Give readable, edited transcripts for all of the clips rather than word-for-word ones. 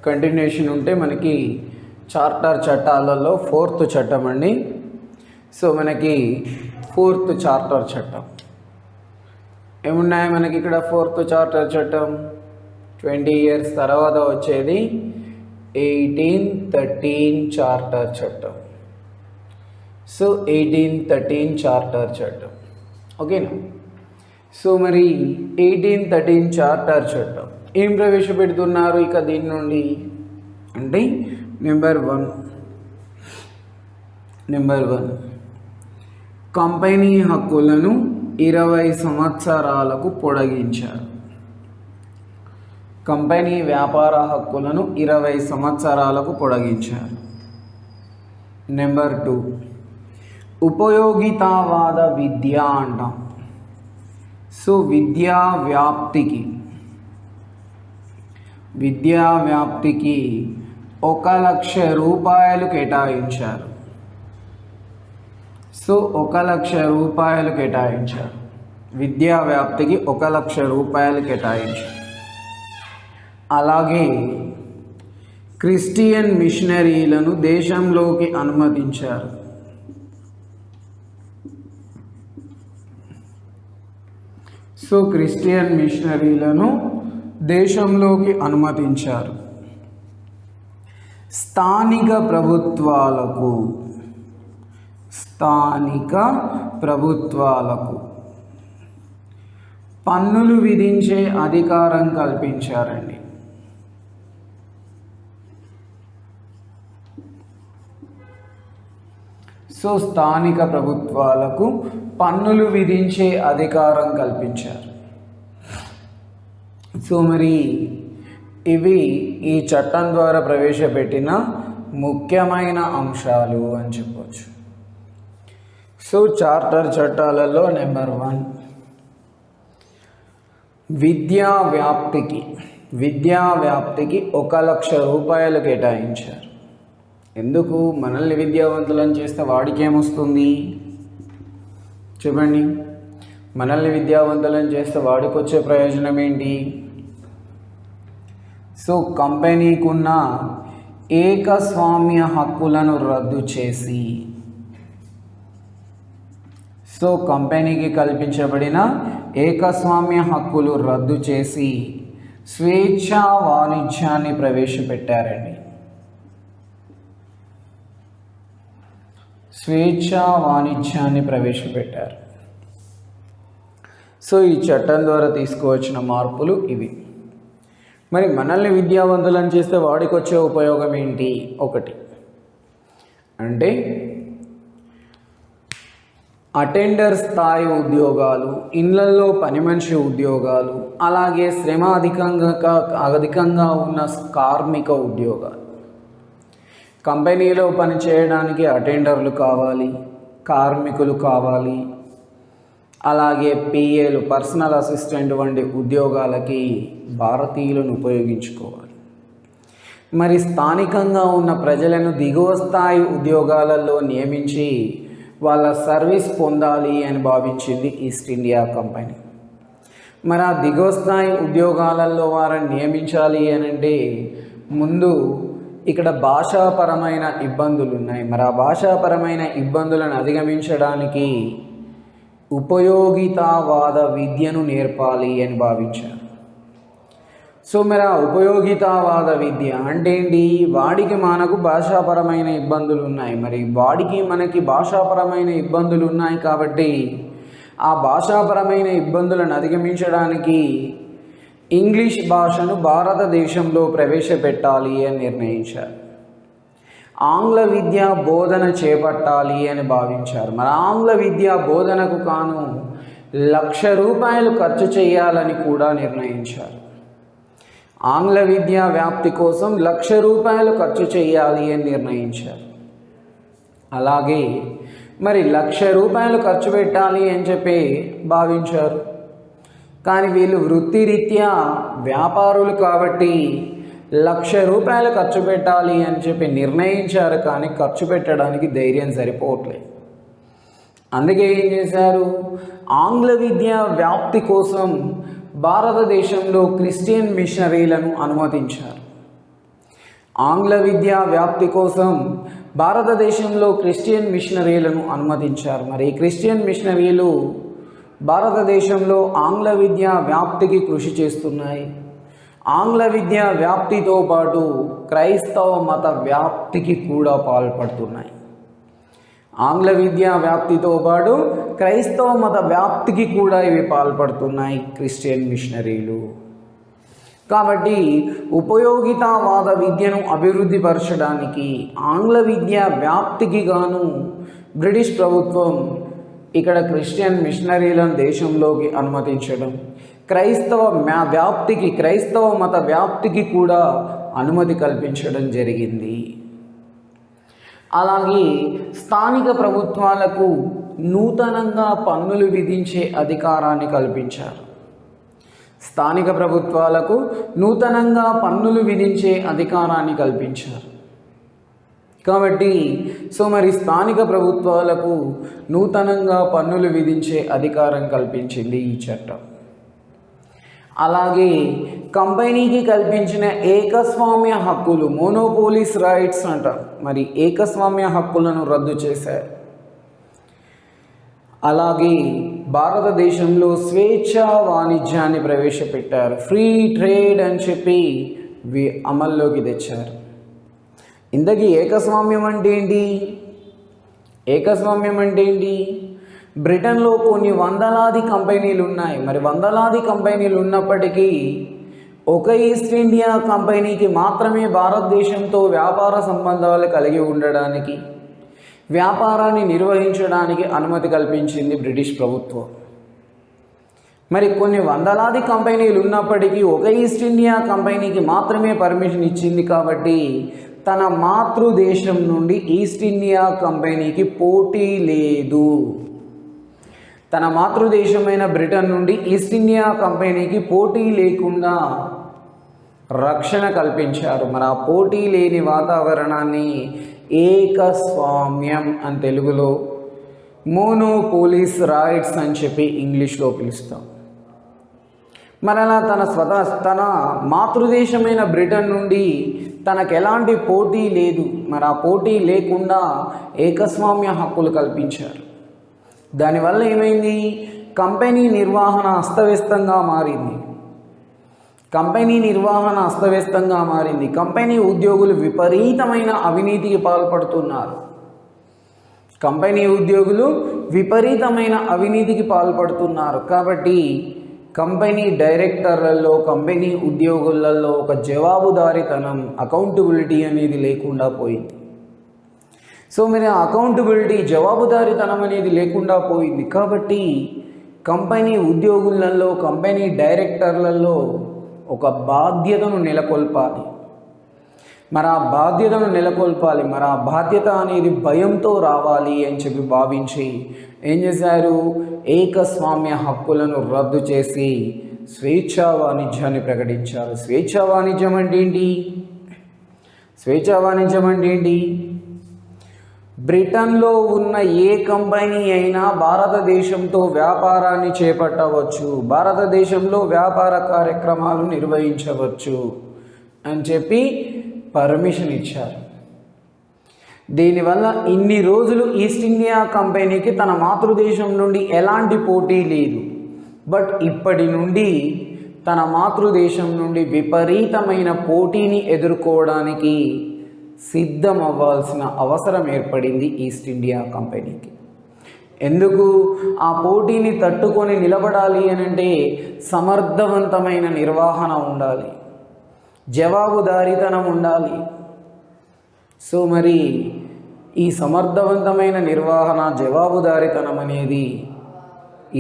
Continuation ఉంటే మనకి charter చట్టాలలో 4th చట్టం అండి. సో మనకి 4th చార్టర్ చట్టం ఏమున్నాయి మనకి ఇక్కడ? 4th చార్టర్ చట్టం 20 years తర్వాత వచ్చేది 1813 చార్టర్ చట్టం. సో 1813 చార్టర్ చట్టం, ఓకేనా? సో మరి 1813 చార్టర్ చట్టం ఏం ప్రవేశపెడుతున్నారు ఇక దీని నుండి అంటే నెంబర్ 1 కంపెనీ హక్కులను 20 సంవత్సరాలకు పొడిగించారు. కంపెనీ వ్యాపార హక్కులను 20 సంవత్సరాలకు పొడిగించారు. నెంబర్ 2 ఉపయోగితావాద విద్య అంటాం. సో విద్యా వ్యాప్తికి 1,00,000 రూపాయలు కేటాయించారు. సో 1,00,000 రూపాయలు కేటాయించారు. విద్యా వ్యాప్తికి 1,00,000 రూపాయలు కేటాయించారు. అలాగే క్రిస్టియన్ మిషనరీలను దేశంలోకి అనుమతించారు. సో క్రిస్టియన్ మిషనరీలను దేశంలోకి అనుమతించారు. స్థానిక ప్రభుత్వాలకు పన్నులు విధించే అధికారం కల్పించారండి. సో స్థానిక ప్రభుత్వాలకు పన్నులు విధించే అధికారం కల్పించారు. సో మరి ఇవి ఈ చట్టం ద్వారా ప్రవేశపెట్టిన ముఖ్యమైన అంశాలు అని చెప్పవచ్చు. సో చార్టర్ చట్టాలలో నెంబర్ 1 విద్యా వ్యాప్తికి 1,00,000 రూపాయలు కేటాయించారు. ఎందుకు? మనల్ని విద్యావంతులను చేస్తే వాడికి ఏమొస్తుంది చెప్పండి? మనల్ని విద్యావంతులను చేస్తే వాడికి వచ్చే ప్రయోజనం ఏంటి? సో కంపెనీకున్న ఏకస్వామ్య హక్కులను రద్దు చేసి, సో కంపెనీకి కల్పించబడిన ఏకస్వామ్య హక్కులు రద్దు చేసి స్వేచ్ఛా వాణిజ్యాన్ని ప్రవేశపెట్టారండి. స్వేచ్ఛా వాణిజ్యాన్ని ప్రవేశపెట్టారు. సో ఈ చట్టం ద్వారా తీసుకువచ్చిన మార్పులు ఇవి. మరి మనల్ని విద్యావంతులను చేస్తే వాడికి వచ్చే ఉపయోగం ఏంటి? 1 అంటే అటెండర్ స్థాయి ఉద్యోగాలు, ఇళ్లల్లో పని మనిషి ఉద్యోగాలు, అలాగే శ్రమ అధికంగా ఉన్న కార్మిక ఉద్యోగాలు. కంపెనీలో పనిచేయడానికి అటెండర్లు కావాలి, కార్మికులు కావాలి, అలాగే పిఏలు, పర్సనల్ అసిస్టెంట్ వంటి ఉద్యోగాలకి భారతీయులను ఉపయోగించుకోవాలి. మరి స్థానికంగా ఉన్న ప్రజలను దిగువ స్థాయి ఉద్యోగాలలో నియమించి వాళ్ళ సర్వీస్ పొందాలి అని భావించింది ఈస్ట్ ఇండియా కంపెనీ. మరి ఆ దిగువ స్థాయి ఉద్యోగాలలో వారిని నియమించాలి అని అంటే ముందు ఇక్కడ భాషాపరమైన ఇబ్బందులు ఉన్నాయి. మరి ఆ భాషాపరమైన ఇబ్బందులను అధిగమించడానికి ఉపయోగితావాద విద్యను నేర్పాలి అని భావించారు. సో మరి ఆ ఉపయోగితావాద విద్య అంటే ఏంటి? వాడికి మనకు భాషాపరమైన ఇబ్బందులు ఉన్నాయి. మరి వాడికి మనకి భాషాపరమైన ఇబ్బందులు ఉన్నాయి కాబట్టి ఆ భాషాపరమైన ఇబ్బందులను అధిగమించడానికి ఇంగ్లీష్ భాషను భారతదేశంలో ప్రవేశపెట్టాలి అని నిర్ణయించారు. ఆంగ్ల విద్యా బోధన చేపట్టాలి అని భావించారు. మరి ఆంగ్ల విద్యా బోధనకు కాను 1,00,000 రూపాయలు ఖర్చు చేయాలని కూడా నిర్ణయించారు. ఆంగ్ల విద్యా వ్యాప్తి కోసం 1,00,000 రూపాయలు ఖర్చు చేయాలి అని నిర్ణయించారు. అలాగే మరి 1,00,000 రూపాయలు ఖర్చు పెట్టాలి అని చెప్పి భావించారు. కానీ వీళ్ళు వృత్తిరీత్యా వ్యాపారులు కాబట్టి 1,00,000 రూపాయలు ఖర్చు పెట్టాలి అని చెప్పి నిర్ణయించారు. కానీ ఖర్చు పెట్టడానికి ధైర్యం సరిపోవట్లేదు. అందుకే ఏం చేశారు? ఆంగ్ల విద్యా వ్యాప్తి కోసం భారతదేశంలో క్రిస్టియన్ మిషనరీలను అనుమతించారు. ఆంగ్ల విద్యా వ్యాప్తి కోసం భారతదేశంలో క్రిస్టియన్ మిషనరీలను అనుమతించారు. మరి క్రిస్టియన్ మిషనరీలు భారతదేశంలో ఆంగ్ల విద్యా వ్యాప్తికి కృషి చేస్తున్నాయి. ఆంగ్ల విద్యా వ్యాప్తితో పాటు క్రైస్తవ మత వ్యాప్తికి కూడా పాల్పడుతున్నాయి. ఆంగ్ల విద్యా వ్యాప్తితో పాటు క్రైస్తవ మత వ్యాప్తికి కూడా ఇవి పాల్పడుతున్నాయి క్రిస్టియన్ మిషనరీలు. కాబట్టి ఉపయోగితావాద విద్యను అభివృద్ధి పరచడానికి ఆంగ్ల విద్యా వ్యాప్తికి గాను బ్రిటిష్ ప్రభుత్వం ఇక్కడ క్రిస్టియన్ మిషనరీలను దేశంలోకి అనుమతించడం, క్రైస్తవ మత వ్యాప్తికి కూడా అనుమతి కల్పించడం జరిగింది. అలాగే స్థానిక ప్రభుత్వాలకు నూతనంగా పన్నులు విధించే అధికారాన్ని కల్పించారు. స్థానిక ప్రభుత్వాలకు నూతనంగా పన్నులు విధించే అధికారాన్ని కల్పించారు. కాబట్టి మరి స్థానిక ప్రభుత్వాలకు నూతనంగా పన్నులు విధించే అధికారం కల్పించింది ఈ చట్టం. అలాగే కంపెనీకి కల్పించిన ఏకస్వామ్య హక్కులు, మోనోపోలీస్ రైట్స్ అంటారు, మరి ఏకస్వామ్య హక్కులను రద్దు చేశారు. అలాగే భారతదేశంలో స్వేచ్ఛా వాణిజ్యాన్ని ప్రవేశపెట్టారు. ఫ్రీ ట్రేడ్ అని చెప్పి అమల్లోకి తెచ్చారు. ఇంతకీ ఏకస్వామ్యం అంటే ఏంటి? ఏకస్వామ్యం అంటే ఏంటి? బ్రిటన్లో కొన్ని వందలాది కంపెనీలు ఉన్నాయి. మరి వందలాది కంపెనీలు ఉన్నప్పటికీ ఒక ఈస్ట్ ఇండియా కంపెనీకి మాత్రమే భారతదేశంతో వ్యాపార సంబంధాలు కలిగి ఉండడానికి, వ్యాపారాన్ని నిర్వహించడానికి అనుమతి కల్పించింది బ్రిటిష్ ప్రభుత్వం. మరి కొన్ని వందలాది కంపెనీలు ఉన్నప్పటికీ ఒక ఈస్ట్ ఇండియా కంపెనీకి మాత్రమే పర్మిషన్ ఇచ్చింది. కాబట్టి తన మాతృదేశం నుండి ఈస్ట్ ఇండియా కంపెనీకి పోటీ లేదు. తన మాతృదేశమైన బ్రిటన్ నుండి ఈస్ట్ ఇండియా కంపెనీకి పోటీ లేకుండా రక్షణ కల్పించారు. మరి ఆ పోటీ లేని వాతావరణాన్ని ఏకస్వామ్యం అని తెలుగులో, మోనోపోలీస్ రైట్స్ అని చెప్పి ఇంగ్లీష్లో పిలుస్తాం. మరి అలా తన మాతృదేశమైన బ్రిటన్ నుండి తనకు ఎలాంటి పోటీ లేదు. మరి ఆ పోటీ లేకుండా ఏకస్వామ్య హక్కులు కల్పించారు. దానివల్ల ఏమైంది? కంపెనీ నిర్వహణ అస్తవ్యస్తంగా మారింది. కంపెనీ ఉద్యోగులు విపరీతమైన అవినీతికి పాల్పడుతున్నారు. కాబట్టి కంపెనీ డైరెక్టర్లలో, కంపెనీ ఉద్యోగులలో ఒక జవాబుదారీతనం, అకౌంటబిలిటీ అనేది లేకుండా పోయింది. మరి అకౌంటబిలిటీ, జవాబుదారీతనం అనేది లేకుండా పోయింది. కాబట్టి కంపెనీ ఉద్యోగులలో, కంపెనీ డైరెక్టర్లలో ఒక బాధ్యతను నెలకొల్పాలి. మరి ఆ బాధ్యత అనేది భయంతో రావాలి అని చెప్పి భావించి ఏం చేశారు? ఏకస్వామ్య హక్కులను రద్దు చేసి స్వేచ్ఛా వాణిజ్యాన్ని ప్రకటించారు. స్వేచ్ఛా వాణిజ్యం అంటే ఏంటి? బ్రిటన్లో ఉన్న ఏ కంపెనీ అయినా భారతదేశంతో వ్యాపారాన్ని చేపట్టవచ్చు, భారతదేశంలో వ్యాపార కార్యక్రమాలు నిర్వహించవచ్చు అని చెప్పి పర్మిషన్ ఇచ్చారు. దీనివల్ల ఇన్ని రోజులు ఈస్ట్ ఇండియా కంపెనీకి తన మాతృదేశం నుండి ఎలాంటి పోటీ లేదు. బట్ ఇప్పటి నుండి తన మాతృదేశం నుండి విపరీతమైన పోటీని ఎదుర్కోవడానికి సిద్ధం అవ్వాల్సిన అవసరం ఏర్పడింది ఈస్ట్ ఇండియా కంపెనీకి. ఎందుకు? ఆ పోటీని తట్టుకొని నిలబడాలి అని అంటే సమర్థవంతమైన నిర్వహణ ఉండాలి, జవాబుదారీతనం ఉండాలి. మరి ఈ సమర్థవంతమైన నిర్వహణ, జవాబుదారీతనం అనేది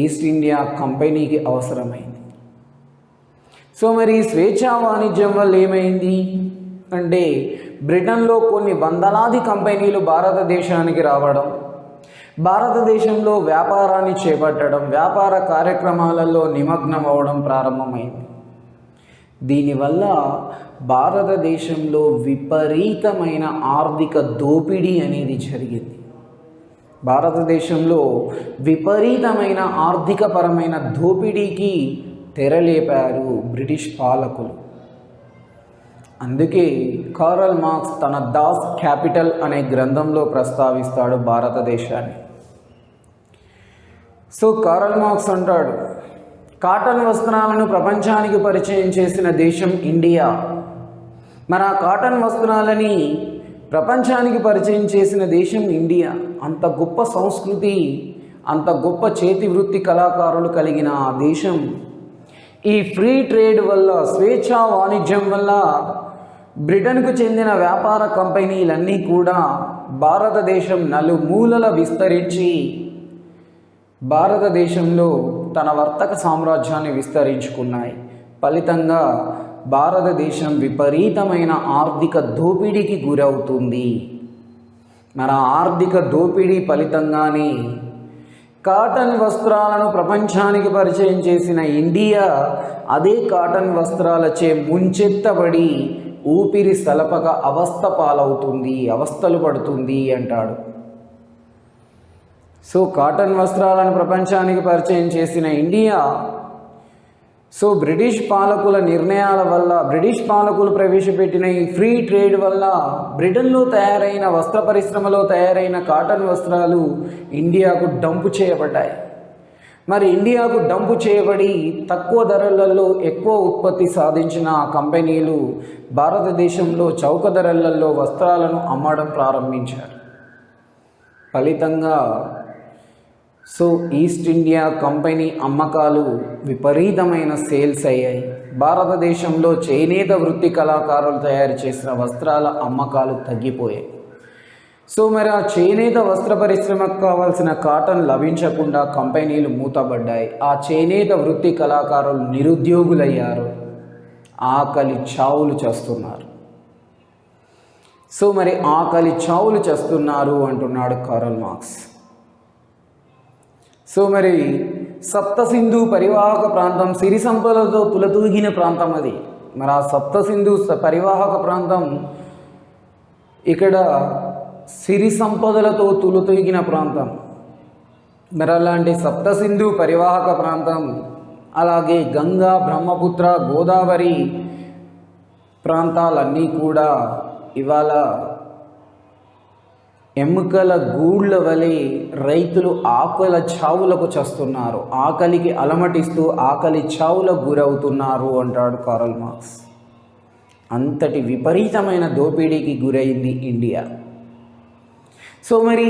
ఈస్ట్ ఇండియా కంపెనీకి అవసరమైంది. మరి స్వేచ్ఛా వాణిజ్యం వల్ల ఏమైంది అంటే బ్రిటన్లో కొన్ని వందలాది కంపెనీలు భారతదేశానికి రావడం, భారతదేశంలో వ్యాపారాన్ని చేపట్టడం, వ్యాపార కార్యక్రమాలలో నిమగ్నం అవ్వడం ప్రారంభమైంది. దీనివల్ల భారతదేశంలో విపరీతమైన ఆర్థిక దోపిడీ అనేది జరిగింది. భారతదేశంలో విపరీతమైన ఆర్థికపరమైన దోపిడీకి తెరలేపారు బ్రిటిష్ పాలకులు. అందుకే కారల్ మార్క్స్ తన దాస్ క్యాపిటల్ అనే గ్రంథంలో ప్రస్తావిస్తాడు భారతదేశాన్ని. సో కారల్ మార్క్స్ అంటాడు, కాటన్ వస్త్రాలను ప్రపంచానికి పరిచయం చేసిన దేశం ఇండియా. మరి ఆ కాటన్ వస్త్రాలని ప్రపంచానికి పరిచయం చేసిన దేశం ఇండియా. అంత గొప్ప సంస్కృతి, అంత గొప్ప చేతి వృత్తి కళాకారులు కలిగిన ఆ దేశం ఈ ఫ్రీ ట్రేడ్ వల్ల, స్వేచ్ఛా వాణిజ్యం వల్ల బ్రిటన్కు చెందిన వ్యాపార కంపెనీలన్నీ కూడా భారతదేశం నలుమూలల విస్తరించి భారతదేశంలో తన వర్తక సామ్రాజ్యాన్ని విస్తరించుకున్నాయి. ఫలితంగా భారతదేశం విపరీతమైన ఆర్థిక దోపిడీకి గురవుతుంది. మరి ఆ ఆర్థిక దోపిడీ ఫలితంగానే కాటన్ వస్త్రాలను ప్రపంచానికి పరిచయం చేసిన ఇండియా అదే కాటన్ వస్త్రాలచే ముంచెత్తబడి ఊపిరి సలపక అవస్థ పాలవుతుంది, అవస్థలు పడుతుంది అంటాడు. సో కాటన్ వస్త్రాలను ప్రపంచానికి పరిచయం చేసిన ఇండియా సో బ్రిటిష్ పాలకుల నిర్ణయాల వల్ల, బ్రిటిష్ పాలకులు ప్రవేశపెట్టిన ఈ ఫ్రీ ట్రేడ్ వల్ల బ్రిటన్లో తయారైన వస్త్ర పరిశ్రమలో తయారైన కాటన్ వస్త్రాలు ఇండియాకు డంపు చేయబడ్డాయి. మరి ఇండియాకు డంపు చేయబడి తక్కువ ధరలలో ఎక్కువ ఉత్పత్తి సాధించిన కంపెనీలు భారతదేశంలో చౌక ధరలలో వస్త్రాలను అమ్మడం ప్రారంభించారు. ఫలితంగా సో ఈస్ట్ ఇండియా కంపెనీ అమ్మకాలు విపరీతమైన సేల్స్ అయ్యాయి. భారతదేశంలో చేనేత వృత్తి కళాకారులు తయారు చేసిన వస్త్రాల అమ్మకాలు తగ్గిపోయాయి. సో మరి ఆ చేనేత వస్త్ర పరిశ్రమకు కావాల్సిన కాటన్ లభించకుండా కంపెనీలు మూతబడ్డాయి. ఆ చేనేత వృత్తి కళాకారులు నిరుద్యోగులయ్యారు, ఆకలి చావులు చేస్తున్నారు. సో మరి ఆకలి చావులు చేస్తున్నారు అంటున్నాడు కారల్ మార్క్స్. సో మరి సప్త సింధు పరివాహక ప్రాంతం సిరి సంపదలతో తులతూగిన ప్రాంతం అది. మరి ఆ సప్త సింధు పరివాహక ప్రాంతం ఇక్కడ సిరి సంపదలతో తులతూగిన ప్రాంతం. మరి అలాంటి సప్త సింధు పరివాహక ప్రాంతం, అలాగే గంగా, బ్రహ్మపుత్ర, గోదావరి ప్రాంతాలన్నీ కూడా ఇవాళ ఎముకల గూళ్ళ వలె రైతులు ఆకలి చావులకు చస్తున్నారు, ఆకలికి అలమటిస్తూ ఆకలి చావులకు గురవుతున్నారు అంటాడు కారల్ మార్క్స్. అంతటి విపరీతమైన దోపిడీకి గురైంది ఇండియా. సో మరి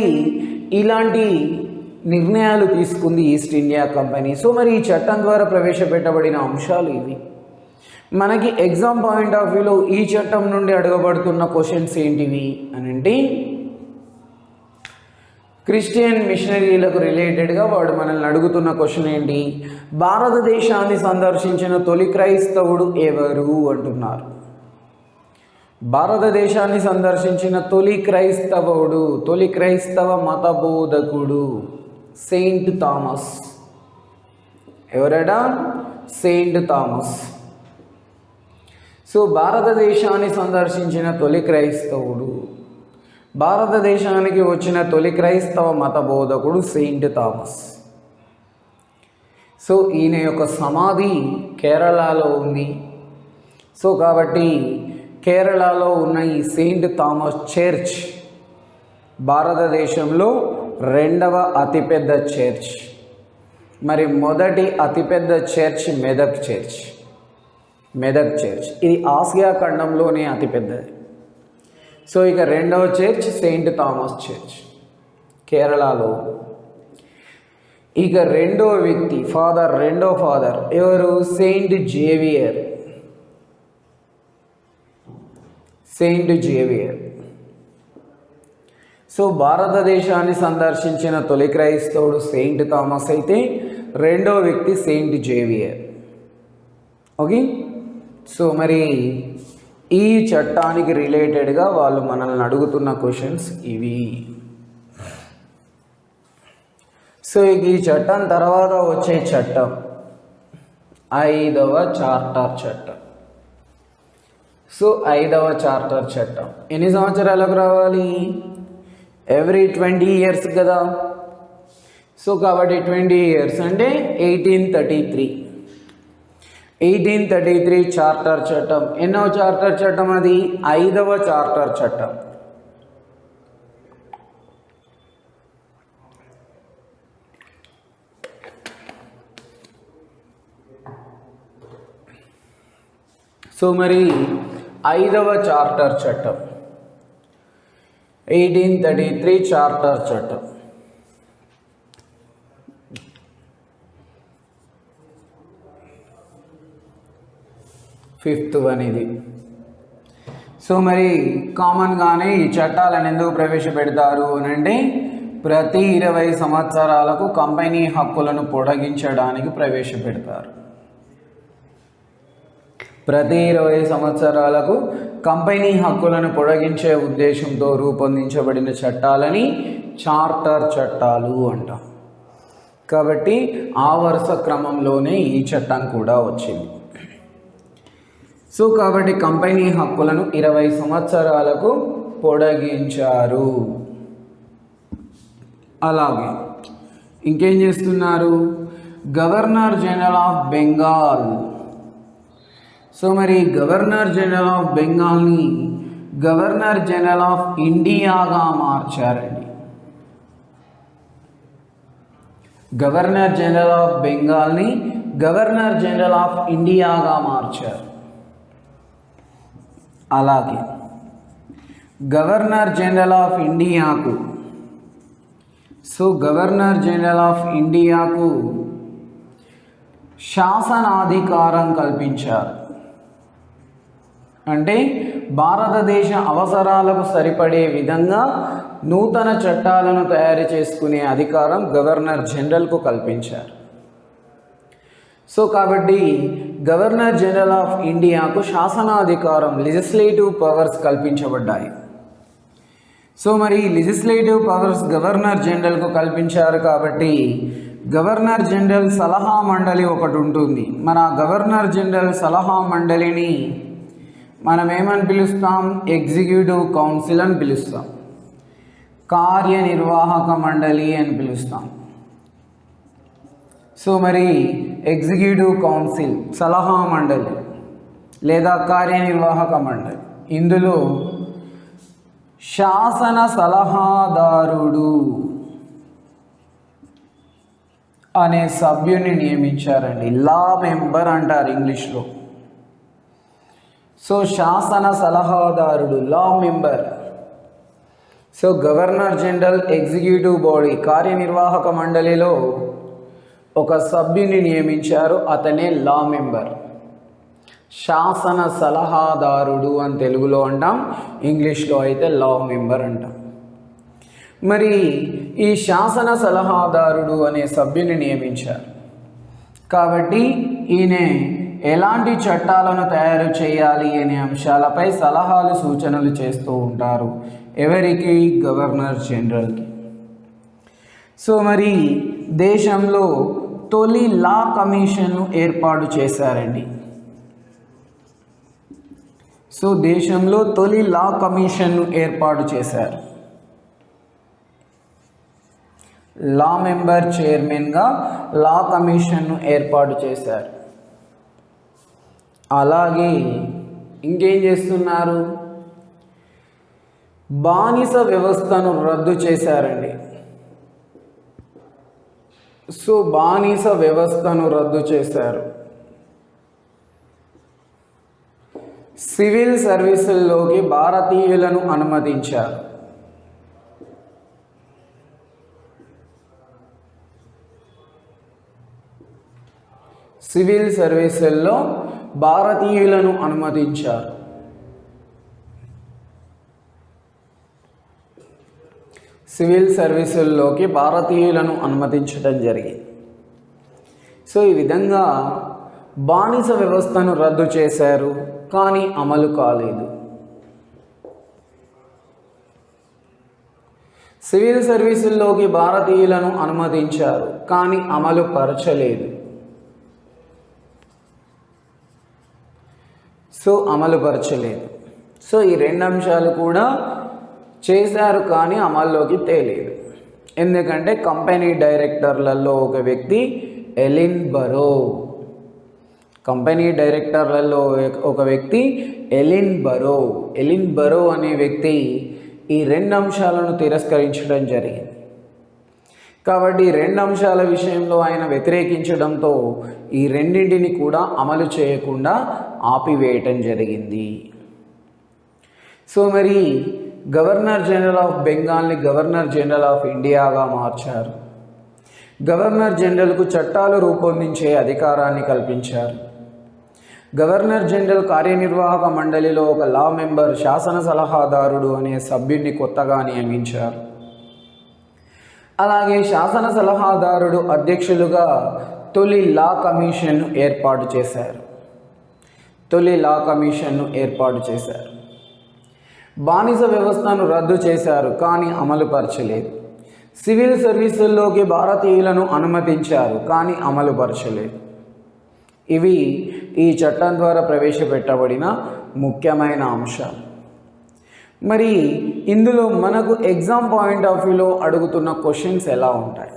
ఇలాంటి నిర్ణయాలు తీసుకుంది ఈస్ట్ ఇండియా కంపెనీ. సో మరి ఈ చట్టం ద్వారా ప్రవేశపెట్టబడిన అంశాలు ఇవి. మనకి ఎగ్జామ్ పాయింట్ ఆఫ్ వ్యూలో ఈ చట్టం నుండి అడగబడుతున్న క్వశ్చన్స్ ఏంటివి అని అంటే, క్రిస్టియన్ మిషనరీలకు రిలేటెడ్గా వాడు మనల్ని అడుగుతున్న క్వశ్చన్ ఏంటి, భారతదేశాన్ని సందర్శించిన తొలి క్రైస్తవుడు ఎవరు అంటున్నారు. భారతదేశాన్ని సందర్శించిన తొలి క్రైస్తవుడు, తొలి క్రైస్తవ మతబోధకుడు సెయింట్ థామస్. ఎవరడా? Saint Thomas. సో భారతదేశాన్ని సందర్శించిన తొలి క్రైస్తవుడు, భారతదేశానికి వచ్చిన తొలి క్రైస్తవ మత బోధకుడు సెయింట్ థామస్. సో ఈయన యొక్క సమాధి కేరళలో ఉంది. సో కాబట్టి కేరళలో ఉన్న ఈ సెయింట్ థామస్ చర్చ్ భారతదేశంలో రెండవ అతిపెద్ద చర్చ్. మరి మొదటి అతిపెద్ద church Medak church. Medak church ఇది ఆసియా ఖండంలోనే అతిపెద్దది. సో ఇక రెండవ చర్చ్ సెయింట్ థామస్ చర్చ్ కేరళలో. ఇక రెండో వ్యక్తి రెండో ఫాదర్ ఎవరు? Saint Xavier. Saint Xavier. So భారతదేశాన్ని సందర్శించిన తొలి క్రైస్తవుడు సెయింట్ థామస్ అయితే రెండో వ్యక్తి సెయింట్ జేవియర్. ఓకే. సో మరి ఈ చట్టానికి రిలేటెడ్గా వాళ్ళు మనల్ని అడుగుతున్న క్వశ్చన్స్ ఇవి. సో ఈ చట్టం తర్వాత వచ్చే చట్టం 5వ చార్టర్ చట్టం. సో 5వ చార్టర్ చట్టం ఎన్ని సంవత్సరాలకు రావాలి? ఎవ్రీ 20 years కదా. సో కాబట్టి 20 years అంటే 1833. 1833 చార్టర్ చట్టం. ఎన్నో చార్టర్ చట్టం అది? 5వ చార్టర్ చట్టం. సో మరి 5వ చార్టర్ చట్టం 1833 చార్టర్ చట్టం. ఫిఫ్త్ వన్ ఇది. సో మరి కామన్గానే ఈ చట్టాలను ఎందుకు ప్రవేశపెడతారు అని అంటే ప్రతి 20 సంవత్సరాలకు కంపెనీ హక్కులను పొడిగించడానికి ప్రవేశపెడతారు. ప్రతి 20 సంవత్సరాలకు కంపెనీ హక్కులను పొడిగించే ఉద్దేశంతో రూపొందించబడిన చట్టాలని చార్టర్ చట్టాలు అంటాం. కాబట్టి ఆ వరుస క్రమంలోనే ఈ చట్టం కూడా వచ్చింది. సో కాబట్టి కంపెనీ హక్కులను 20 సంవత్సరాలకు పొడిగించారు. అలాగే ఇంకేం చేస్తున్నారు? Governor general of Bengal. So మరి గవర్నర్ జనరల్ ఆఫ్ బెంగాల్ని గవర్నర్ జనరల్ ఆఫ్ ఇండియాగా మార్చారండి. గవర్నర్ జనరల్ ఆఫ్ బెంగాల్ని గవర్నర్ జనరల్ ఆఫ్ ఇండియాగా మార్చారు. అలాగే గవర్నర్ జనరల్ ఆఫ్ ఇండియాకు గవర్నర్ జనరల్ ఆఫ్ ఇండియాకు శాసనాధికారం కల్పించారు. అంటే భారతదేశ అవసరాలకు సరిపడే విధంగా నూతన చట్టాలను తయారు చేసుకునే అధికారం గవర్నర్ జనరల్కు కల్పించారు. సో కాబట్టి గవర్నర్ జనరల్ ఆఫ్ ఇండియాకు శాసనాధికారం లెజిస్లేటివ్ పవర్స్ కల్పించబడ్డాయి. సో మరి లెజిస్లేటివ్ పవర్స్ గవర్నర్ జనరల్కు కల్పించారు కాబట్టి గవర్నర్ జనరల్ సలహా మండలి ఒకటి ఉంటుంది. మన గవర్నర్ జనరల్ సలహా మండలిని మనం ఏమని పిలుస్తాం? ఎగ్జిక్యూటివ్ కౌన్సిల్ అని పిలుస్తాం, కార్యనిర్వాహక మండలి అని పిలుస్తాం. సో మరి ఎగ్జిక్యూటివ్ కౌన్సిల్, సలహా మండలి లేదా కార్యనిర్వాహక మండలి, ఇందులో శాసన సలహాదారుడు అనే సభ్యుని నియమించారండి. లా మెంబర్ అంటారు ఇంగ్లీష్లో. సో శాసన సలహాదారుడు, law member. So governor general executive body, కార్యనిర్వాహక మండలిలో ఒక సభ్యుని నియమించారు, అతనే లా మెంబర్. శాసన సలహాదారుడు అని తెలుగులో అంటాం, ఇంగ్లీష్లో అయితే లా మెంబర్ అంటాం. మరి ఈ శాసన సలహాదారుడు అనే సభ్యుని నియమించారు కాబట్టి ఈయన ఎలాంటి చట్టాలను తయారు చేయాలి అనే అంశాలపై సలహాలు సూచనలు చేస్తూ ఉంటారు. ఎవరికి? గవర్నర్ జనరల్కి. సో మరి దేశంలో తొలి లా కమిషన్ను ఏర్పాటు చేశారండి. సో దేశంలో తొలి లా కమిషన్ను ఏర్పాటు చేశారు. లా మెంబర్ చైర్మన్గా లా కమిషన్ను ఏర్పాటు చేశారు. అలాగే ఇంకేం చేస్తున్నారు? బానిస వ్యవస్థను రద్దు చేశారండి. సో బానిస వ్యవస్థను రద్దు చేశారు. సివిల్ సర్వీసుల్లోకి భారతీయులను అనుమతించారు. సివిల్ సర్వీసుల్లో భారతీయులను అనుమతించారు. సివిల్ సర్వీసుల్లోకి భారతీయులను అనుమతించడం జరిగింది. సో ఈ విధంగా బానిస వ్యవస్థను రద్దు చేశారు, కానీ అమలు కాలేదు. సివిల్ సర్వీసుల్లోకి భారతీయులను అనుమతించారు, కానీ అమలు పరచలేదు. సో అమలుపరచలేదు. సో ఈ రెండు అంశాలు కూడా చేశారు, కానీ అమల్లోకి తేలేదు. ఎందుకంటే కంపెనీ డైరెక్టర్లలో ఒక వ్యక్తి ఎలిన్ బరో. కంపెనీ డైరెక్టర్లలో ఒక వ్యక్తి ఎలిన్ బరో అనే వ్యక్తి ఈ 2 అంశాలను తిరస్కరించడం జరిగింది. కాబట్టి 2 అంశాల విషయంలో ఆయన వ్యతిరేకించడంతో ఈ రెండింటిని కూడా అమలు చేయకుండా ఆపివేయటం జరిగింది. సో మరి గవర్నర్ జనరల్ ఆఫ్ బెంగాల్ని గవర్నర్ జనరల్ ఆఫ్ ఇండియాగా మార్చారు. గవర్నర్ జనరల్కు చట్టాలు రూపొందించే అధికారాన్ని కల్పించారు. గవర్నర్ జనరల్ కార్యనిర్వాహక మండలిలో ఒక లా మెంబర్, శాసన సలహాదారుడు అనే సభ్యుడిని కొత్తగా నియమించారు. అలాగే శాసన సలహాదారుడు అధ్యక్షులుగా తొలి లా కమిషన్ను ఏర్పాటు చేశారు. బానిస వ్యవస్థను రద్దు చేశారు, కానీ అమలుపరచలేదు. సివిల్ సర్వీసుల్లోకి భారతీయులను అనుమతించారు, కానీ అమలుపరచలేదు. ఇవి ఈ చట్టం ద్వారా ప్రవేశపెట్టబడిన ముఖ్యమైన అంశాలు. మరి ఇందులో మనకు ఎగ్జామ్ పాయింట్ ఆఫ్ వ్యూలో అడుగుతున్న క్వశ్చన్స్ ఎలా ఉంటాయి?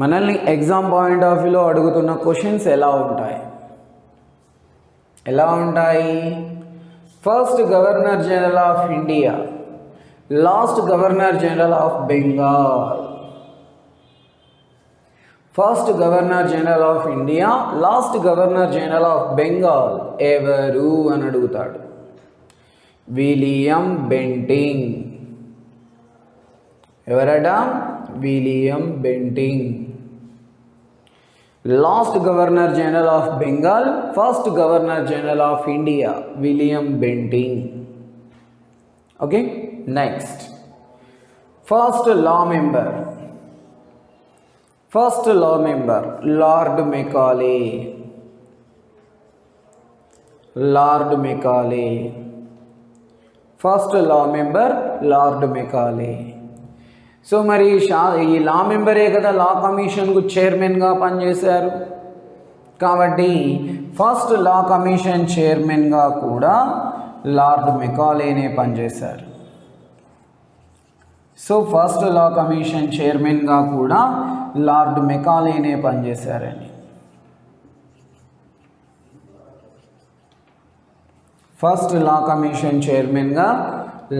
మనల్ని ఎగ్జామ్ పాయింట్ ఆఫ్ వ్యూలో అడుగుతున్న క్వశ్చన్స్ ఎలా ఉంటాయి? First governor general of India, last governor general of Bengal. First governor general of India, last governor general of Bengal ఎవరు అని అడుగుతాడు. William Bentinck. ఎవరట? William Bentinck. Last governor general of Bengal, first governor general of India William Bentinck. Okay, next first law member lord Macaulay. First law member lord Macaulay. So మరి ఈ లా మెంబరే కదా లా కమిషన్కు చైర్మన్గా పనిచేశారు. కాబట్టి ఫస్ట్ లా కమిషన్ చైర్మన్గా కూడా లార్డ్ మెకాలేనే పనిచేశారు. సో ఫస్ట్ లా కమిషన్ చైర్మన్గా కూడా లార్డ్ మెకాలేనే పనిచేశారని. ఫస్ట్ లా కమిషన్ చైర్మన్గా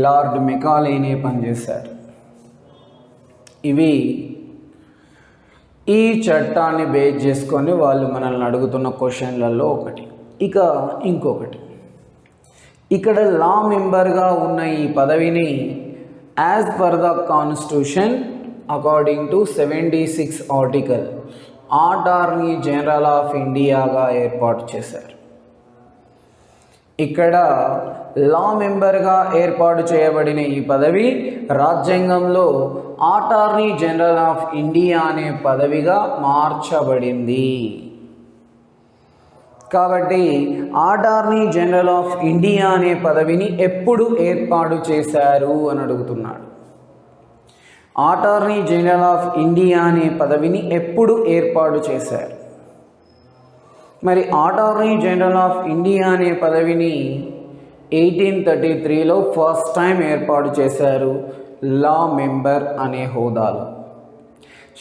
లార్డ్ మెకాలేనే పనిచేశారు. ఇవి ఈ చట్టాన్ని బేస్ చేసుకొని వాళ్ళు మనల్ని అడుగుతున్న క్వశ్చన్లలో ఒకటి. ఇక ఇంకొకటి, ఇక్కడ లా మెంబర్గా ఉన్న ఈ పదవిని as per the constitution according to 76 article attorney general of ఇండియాగా ఏర్పాటు చేశారు. ఇక్కడ లా మెంబర్గా ఏర్పాటు చేయబడిన ఈ పదవి రాజ్యాంగంలో అటార్నీ జనరల్ ఆఫ్ ఇండియా అనే పదవిగా మార్చబడింది. కాబట్టి అటార్నీ జనరల్ ఆఫ్ ఇండియా అనే పదవిని ఎప్పుడు ఏర్పాటు చేశారు అని అడుగుతున్నాడు. అటార్నీ జనరల్ ఆఫ్ ఇండియా అనే పదవిని ఎప్పుడు ఏర్పాటు చేశారు? మరి అటార్నీ జనరల్ ఆఫ్ ఇండియా అనే పదవిని 1833లో ఫస్ట్ టైం ఏర్పాటు చేశారు. లా మెంబర్ అనే హోదాలో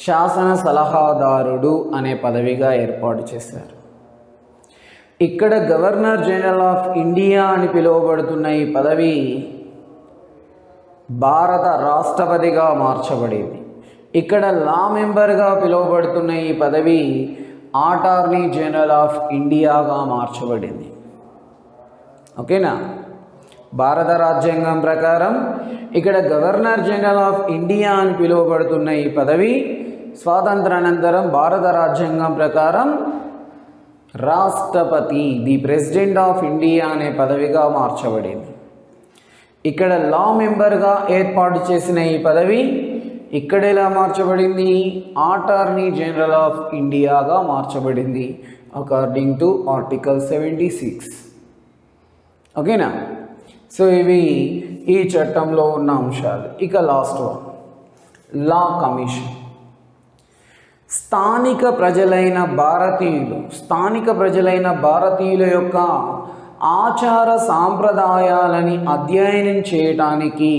శాసన సలహాదారుడు అనే పదవిగా ఏర్పాటు చేశారు. ఇక్కడ గవర్నర్ జనరల్ ఆఫ్ ఇండియా అని పిలువబడుతున్న ఈ పదవి భారత రాష్ట్రపతిగా మార్చబడింది. ఇక్కడ లా మెంబర్గా పిలువబడుతున్న ఈ పదవి అటార్నీ జనరల్ ఆఫ్ ఇండియాగా మార్చబడింది. ఓకేనా? భారత రాజ్యాంగం ప్రకారం ఇక్కడ గవర్నర్ జనరల్ ఆఫ్ ఇండియా అని పిలువబడుతున్న ఈ పదవి స్వాతంత్రానంతరం భారత రాజ్యాంగం ప్రకారం రాష్ట్రపతి, ది ప్రెసిడెంట్ ఆఫ్ ఇండియా అనే పదవిగా మార్చబడింది. ఇక్కడ లా మెంబర్గా ఏర్పాటు చేసిన ఈ పదవి ఇక్కడ ఎలా మార్చబడింది? అటార్నీ జనరల్ ఆఫ్ ఇండియాగా మార్చబడింది అకార్డింగ్ టు ఆర్టికల్ 76. ఓకేనా? సో ఇవి ఈ చట్టంలో ఉన్న అంశాలు. ఇక లాస్ట్ వన్, లా కమిషన్. స్థానిక ప్రజలైన భారతీయుల యొక్క ఆచార సాంప్రదాయాలని అధ్యయనం చేయడానికి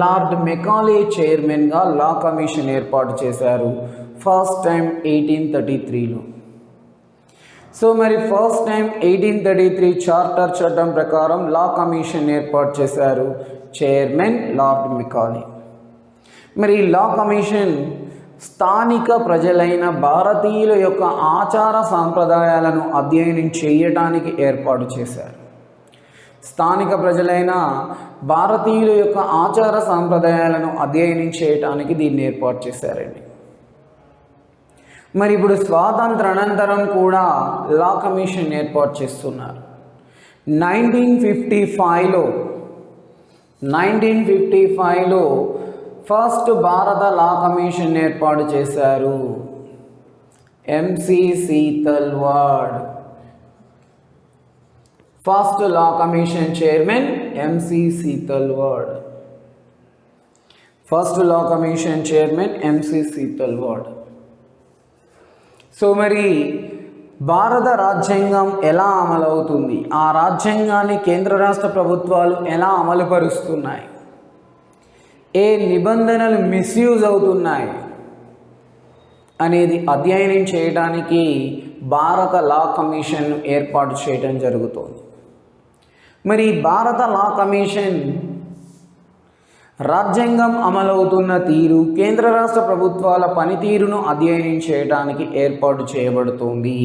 లార్డ్ మెకాలే చైర్మన్గా లా కమిషన్ ఏర్పాటు చేశారు ఫస్ట్ టైం 1833లో. సో మరి ఫస్ట్ టైం 1833 చార్టర్ చట్టం ప్రకారం లా కమిషన్ ఏర్పాటు చేశారు. Chairman lord Macaulay. మరి లా కమిషన్ స్థానిక ప్రజలైన భారతీయుల యొక్క ఆచార సాంప్రదాయాలను అధ్యయనం చేయటానికి ఏర్పాటు చేశారు. స్థానిక ప్రజలైన భారతీయుల యొక్క ఆచార సాంప్రదాయాలను అధ్యయనం చేయటానికి దీన్ని ఏర్పాటు చేశారండి. మరి ఇప్పుడు స్వాతంత్ర అనంతరం కూడా లా కమిషన్ ఏర్పాటు చేస్తున్నారు. 1955లో ఫస్ట్ భారత లా కమిషన్ ఏర్పాటు చేశారు. MC Setalvad. First law commission chairman MC Setalvad. First law commission chairman MC Setalvad. So మరి భారత రాజ్యాంగం ఎలా అమలవుతుంది, ఆ రాజ్యాంగాన్ని కేంద్ర రాష్ట్ర ప్రభుత్వాలు ఎలా అమలుపరుస్తున్నాయి, ఏ నిబంధనలు మిస్యూజ్ అవుతున్నాయి అనేది అధ్యయనం చేయడానికి భారత లా కమిషన్ ఏర్పాటు చేయడం జరుగుతుంది. మరి భారత లా కమిషన్ రాజ్యాంగం అమలవుతున్న తీరు, కేంద్ర రాష్ట్ర ప్రభుత్వాల పనితీరును అధ్యయనం చేయడానికి ఏర్పాటు చేయబడుతుంది.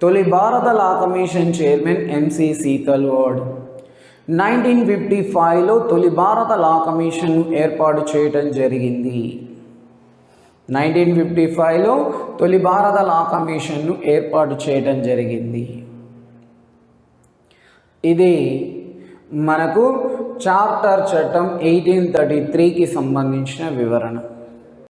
తొలి భారత law commission chairman MC Setalvad. 1955లో తొలి భారత లా కమిషన్ను ఏర్పాటు చేయడం జరిగింది. 1955లో తొలి భారత లా కమిషన్ను ఏర్పాటు చేయడం జరిగింది. ఇది మనకు చార్టర్ చట్టం 1833కి సంబంధించిన వివరణ.